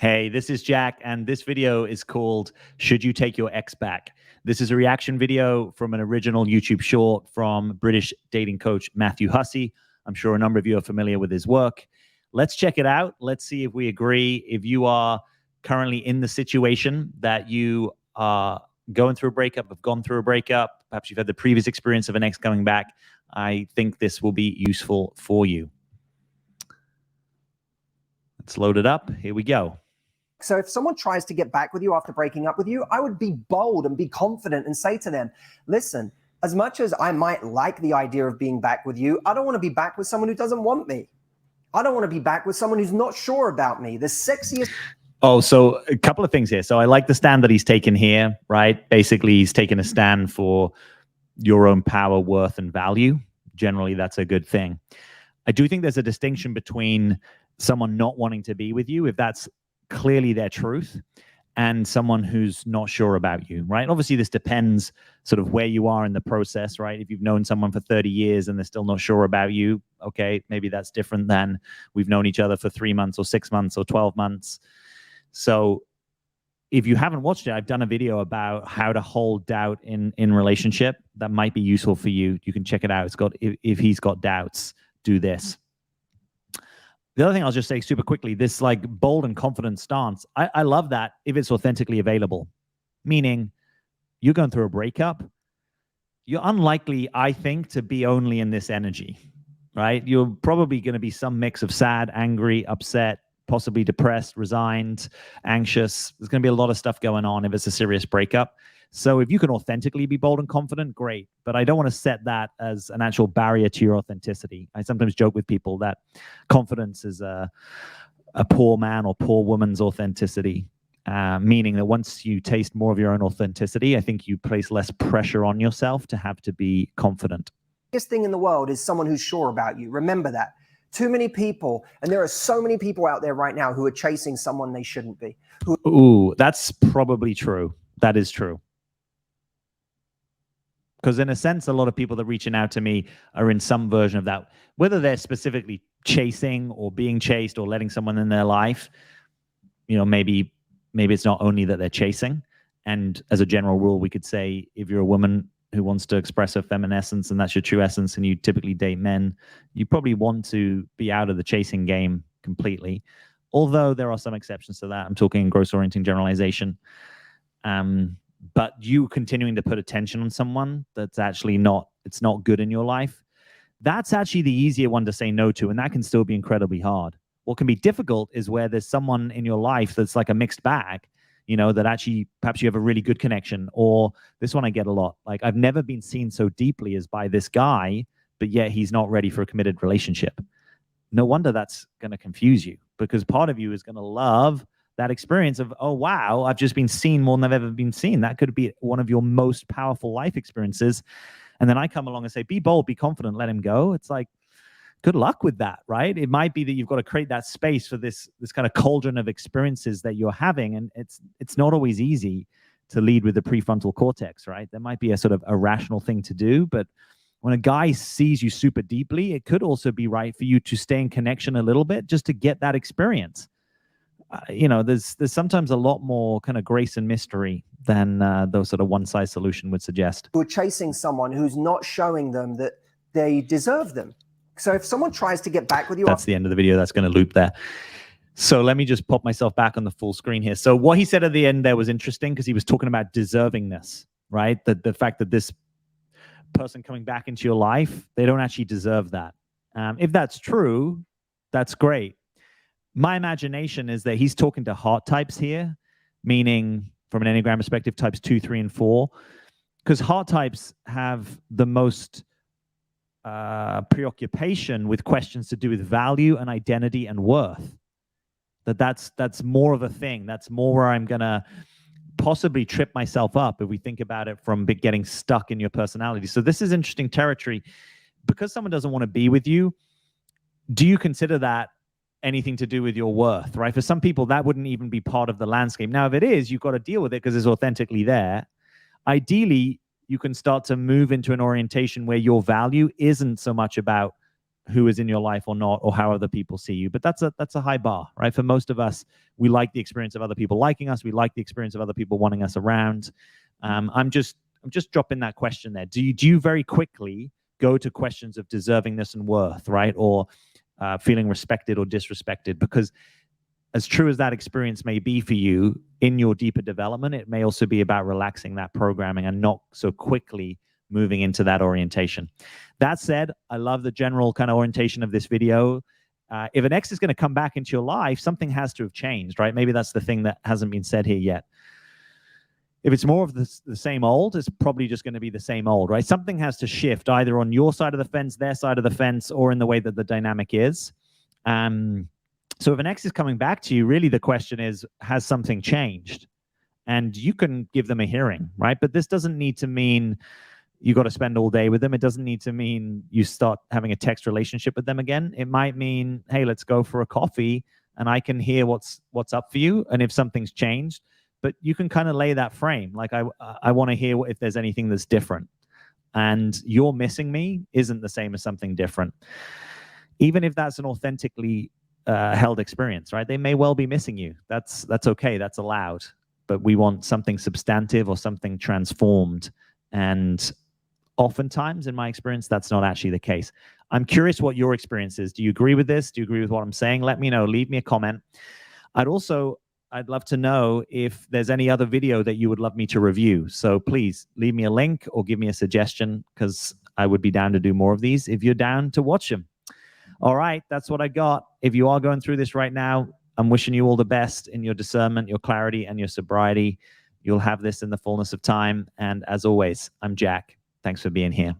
Hey, this is Jack, and this video is called Should You Take Your Ex Back? This is a reaction video from an original YouTube short from British dating coach Matthew Hussey. I'm sure a number of you are familiar with his work. Let's check it out. Let's see if we agree. If you are currently in the situation that you are going through a breakup, have gone through a breakup, perhaps you've had the previous experience of an ex coming back, I think this will be useful for you. Let's load it up. Here we go. So if someone tries to get back with you after breaking up with you, I would be bold and be confident and say to them, listen, as much as I might like the idea of being back with you, I don't want to be back with someone who doesn't want me. I don't want to be back with someone who's not sure about me. The sexiest... Oh, so a couple of things here. So I like the stand that he's taken here, right? Basically, he's taken a stand for your own power, worth, and value. Generally, that's a good thing. I do think there's a distinction between someone not wanting to be with you, if that's clearly their truth, and someone who's not sure about you, right? Obviously, this depends sort of where you are in the process, right? If you've known someone for 30 years and they're still not sure about you, okay, maybe that's different than we've known each other for 3 months or 6 months or 12 months. So if you haven't watched it, I've done a video about how to hold doubt in relationship. That might be useful for you. You can check it out. It's got, if he's got doubts, do this. The other thing I'll just say super quickly, this like bold and confident stance, I love that if it's authentically available. Meaning you're going through a breakup, you're unlikely, I think, to be only in this energy, right? You're probably going to be some mix of sad, angry, upset, possibly depressed, resigned, anxious. There's going to be a lot of stuff going on if it's a serious breakup. So if you can authentically be bold and confident, great. But I don't want to set that as an actual barrier to your authenticity. I sometimes joke with people that confidence is a poor man or poor woman's authenticity, meaning that once you taste more of your own authenticity, I think you place less pressure on yourself to have to be confident. The biggest thing in the world is someone who's sure about you. Remember that. Too many people, and there are so many people out there right now who are chasing someone they shouldn't be. Ooh, that's probably true. That is true. Because in a sense, a lot of people that are reaching out to me are in some version of that, whether they're specifically chasing or being chased or letting someone in their life. You know, maybe it's not only that they're chasing. And as a general rule, we could say if you're a woman who wants to express her feminine essence and that's your true essence and you typically date men, you probably want to be out of the chasing game completely. Although there are some exceptions to that. I'm talking gross orienting generalization. But you continuing to put attention on someone that's actually not good in your life, that's actually the easier one to say no to, and that can still be incredibly hard. What can be difficult is where there's someone in your life that's like a mixed bag, you know, that actually perhaps you have a really good connection, or this one I get a lot. Like, I've never been seen so deeply as by this guy, but yet he's not ready for a committed relationship. No wonder that's going to confuse you, because part of you is going to love that experience of, oh, wow, I've just been seen more than I've ever been seen. That could be one of your most powerful life experiences. And then I come along and say, be bold, be confident, let him go. It's like, good luck with that, right? It might be that you've got to create that space for this kind of cauldron of experiences that you're having. And it's not always easy to lead with the prefrontal cortex, right? There might be a sort of irrational thing to do, but when a guy sees you super deeply, it could also be right for you to stay in connection a little bit just to get that experience. You know, there's sometimes a lot more kind of grace and mystery than those sort of one-size solution would suggest. Who are chasing someone who's not showing them that they deserve them. So if someone tries to get back with you... That's the end of the video. That's going to loop there. So let me just pop myself back on the full screen here. So what he said at the end there was interesting because he was talking about deservingness, right? The fact that this person coming back into your life, they don't actually deserve that. If that's true, that's great. My imagination is that he's talking to heart types here, meaning from an Enneagram perspective, types 2, 3, and 4, because heart types have the most preoccupation with questions to do with value and identity and worth. That's more of a thing. That's more where I'm going to possibly trip myself up if we think about it from getting stuck in your personality. So this is interesting territory. Because someone doesn't want to be with you, do you consider that anything to do with your worth, right? For some people, that wouldn't even be part of the landscape. Now, if it is, you've got to deal with it because it's authentically there. Ideally, you can start to move into an orientation where your value isn't so much about who is in your life or not, or how other people see you. But that's a high bar, right? For most of us, we like the experience of other people liking us. We like the experience of other people wanting us around. I'm just dropping that question there. Do you very quickly go to questions of deservingness and worth, right? Or feeling respected or disrespected? Because as true as that experience may be for you in your deeper development, it may also be about relaxing that programming and not so quickly moving into that orientation. That said, I love the general kind of orientation of this video. If an ex is going to come back into your life, something has to have changed, right? Maybe that's the thing that hasn't been said here yet. If it's more of the same old, it's probably just going to be the same old, right? Something has to shift either on your side of the fence, their side of the fence, or in the way that the dynamic is. So if an ex is coming back to you, really the question is, has something changed? And you can give them a hearing, right? But this doesn't need to mean you got to spend all day with them. It doesn't need to mean you start having a text relationship with them again. It might mean, hey, let's go for a coffee and I can hear what's up for you and if something's changed. But you can kind of lay that frame. Like, I want to hear if there's anything that's different. And you're missing me isn't the same as something different. Even if that's an authentically held experience, right? They may well be missing you. That's okay. That's allowed. But we want something substantive or something transformed. And oftentimes, in my experience, that's not actually the case. I'm curious what your experience is. Do you agree with this? Do you agree with what I'm saying? Let me know. Leave me a comment. I'd love to know if there's any other video that you would love me to review. So please leave me a link or give me a suggestion, because I would be down to do more of these if you're down to watch them. All right, that's what I got. If you are going through this right now, I'm wishing you all the best in your discernment, your clarity, and your sobriety. You'll have this in the fullness of time. And as always, I'm Jack. Thanks for being here.